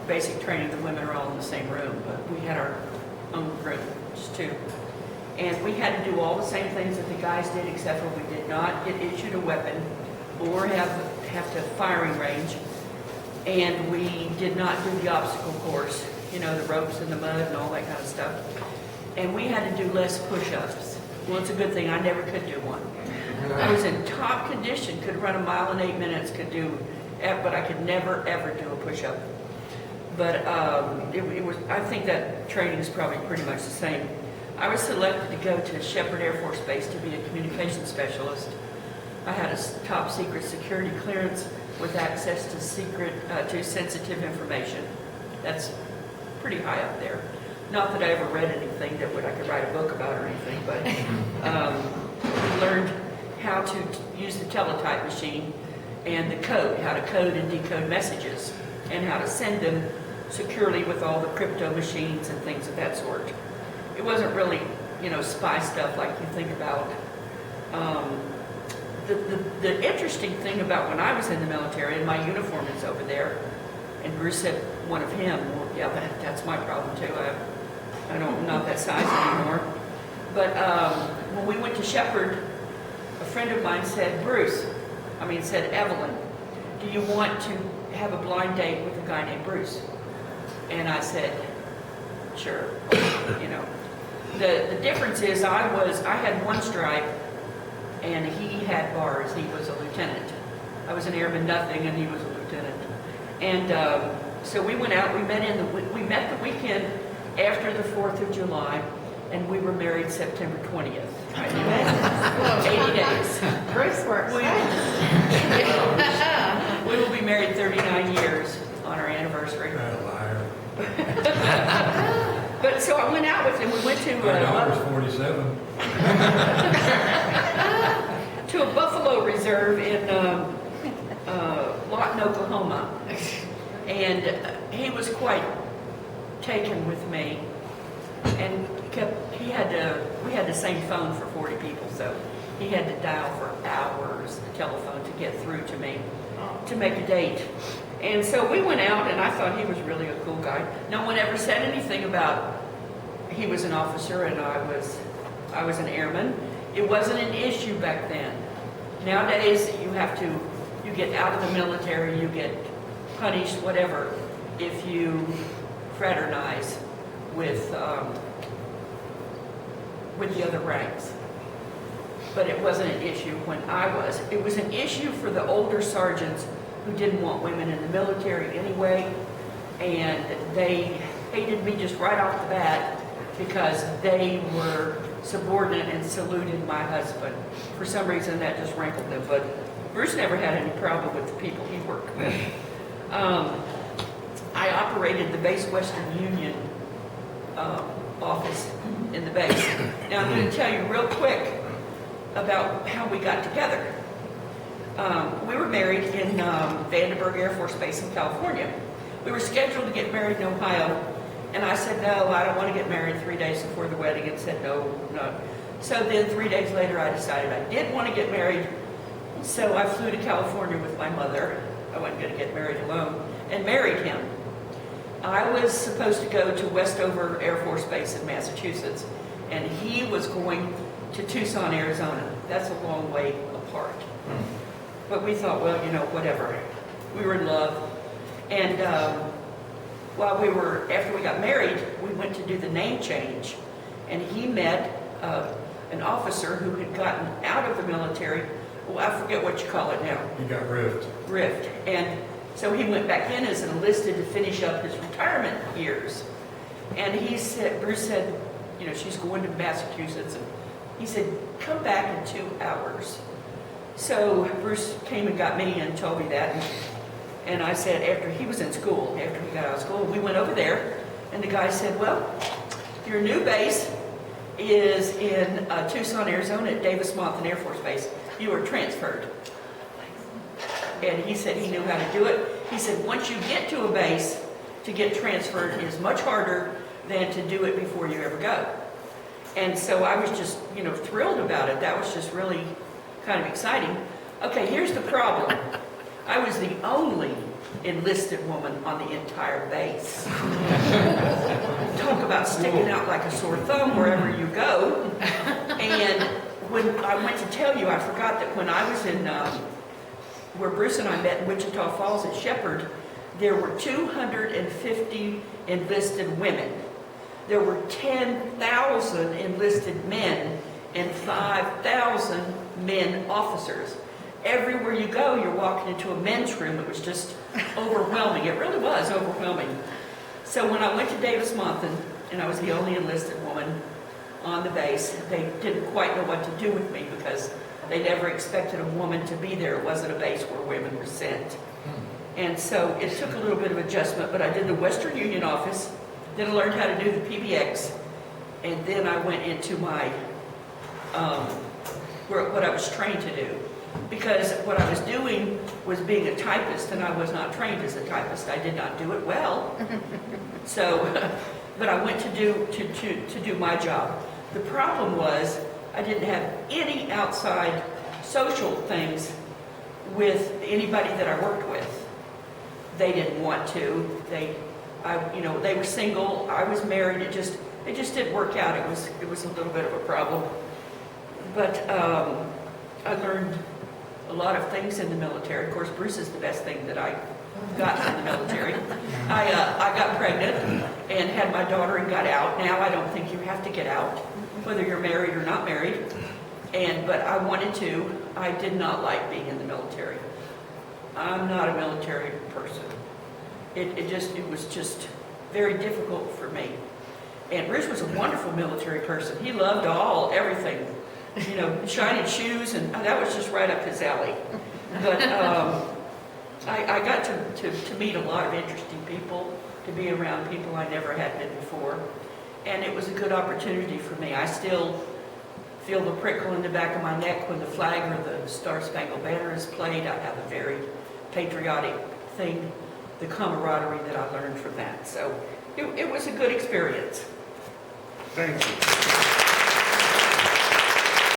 basic training, the women are all in the same room, but we had our own room, just two. And we had to do all the same things that the guys did, except for we did not get issued a weapon or have to firing range. And we did not do the obstacle course, you know, the ropes in the mud and all that kind of stuff. And we had to do less push-ups. Well, it's a good thing I never could do one. I was in top condition, could run a mile in 8 minutes, but I could never, ever do a push-up. But it was, I think that training is probably pretty much the same. I was selected to go to Shepherd Air Force Base to be a communications specialist. I had a top secret security clearance with access to sensitive information. That's pretty high up there. Not that I ever read anything that I could write a book about or anything, but we learned how to use the teletype machine and the code, how to code and decode messages, and how to send them securely with all the crypto machines and things of that sort. It wasn't really, you know, spy stuff like you think about. The interesting thing about when I was in the military, and my uniform is over there, and Bruce said one of him, well, yeah, that's my problem too. I'm not that size anymore. But when we went to Shepherd, a friend of mine said, said, Evelyn, do you want to have a blind date with a guy named Bruce? And I said, sure, you know. The difference is I had one stripe and he had bars. He was a lieutenant. I was an airman nothing and he was a lieutenant. And so we went out, we met the weekend after the 4th of July, and we were married September 20th. Right? 80 days. Bruce works. We will be married 39 years on our anniversary. Liar. But so I went out with him. We went to My daughter's 47. to a buffalo reserve in Lawton, Oklahoma, and he was quite taken with me, and we had the same phone for 40 people, so he had to dial for hours the telephone to get through to me to make a date. And so we went out, and I thought he was really a cool guy. No one ever said anything about he was an officer and I was an airman. It wasn't an issue back then. Nowadays, you get out of the military, you get punished, whatever, if you fraternize with the other ranks. But it wasn't an issue when I was. It was an issue for the older sergeants who didn't want women in the military anyway, and they hated me just right off the bat because they were subordinate and saluted my husband. For some reason that just rankled them, but Bruce never had any problem with the people he worked with. I operated the Base Western Union office in the base. Now I'm going to tell you real quick about how we got together. We were married in Vandenberg Air Force Base in California. We were scheduled to get married in Ohio, and I said, no, I don't want to get married 3 days before the wedding, and said, no. So then 3 days later, I decided I did want to get married, so I flew to California with my mother. I wasn't going to get married alone, and married him. I was supposed to go to Westover Air Force Base in Massachusetts, and he was going to Tucson, Arizona. That's a long way apart. But we thought, well, you know, whatever. We were in love. And after we got married, we went to do the name change. And he met an officer who had gotten out of the military. Well, I forget what you call it now. He got rift. Rift. And so he went back in as enlisted to finish up his retirement years. And Bruce said, you know, she's going to Massachusetts. And he said, come back in 2 hours. So Bruce came and got me and told me that. And I said, after he was in school, after he got out of school, we went over there. And the guy said, well, your new base is in Tucson, Arizona at Davis-Monthan Air Force Base. You were transferred. And he said he knew how to do it. He said, once you get to a base, to get transferred is much harder than to do it before you ever go. And so I was just, you know, thrilled about it. That was just really kind of exciting. Okay, here's the problem. I was the only enlisted woman on the entire base. Talk about sticking out like a sore thumb wherever you go. And when I went to tell you, I forgot that when I was in, where Bruce and I met in Wichita Falls at Shepherd, there were 250 enlisted women. There were 10,000 enlisted men and 5,000 men officers. Everywhere you go, you're walking into a men's room. It was just overwhelming. It really was overwhelming. So when I went to Davis-Monthan, and I was the only enlisted woman on the base, they didn't quite know what to do with me because they never expected a woman to be there. It wasn't a base where women were sent. And so it took a little bit of adjustment, but I did the Western Union office, then I learned how to do the PBX, and then I went into my, what I was trained to do. Because what I was doing was being a typist, and I was not trained as a typist. I did not do it well. So, but I went to do my job. The problem was I didn't have any outside social things with anybody that I worked with. They didn't want to. They were single. I was married. It just didn't work out. It was a little bit of a problem. But I learned a lot of things in the military. Of course, Bruce is the best thing that I got in the military. I got pregnant and had my daughter and got out. Now I don't think you have to get out, whether you're married or not married. But I wanted to. I did not like being in the military. I'm not a military person. It was just very difficult for me. And Bruce was a wonderful military person. He loved everything. Shiny shoes, and that was just right up his alley. But I got to meet a lot of interesting people, to be around people I never had been before. And it was a good opportunity for me. I still feel the prickle in the back of my neck when the flag or the Star-Spangled Banner is played. I have a very patriotic thing, the camaraderie that I learned from that. So it was a good experience. Thank you.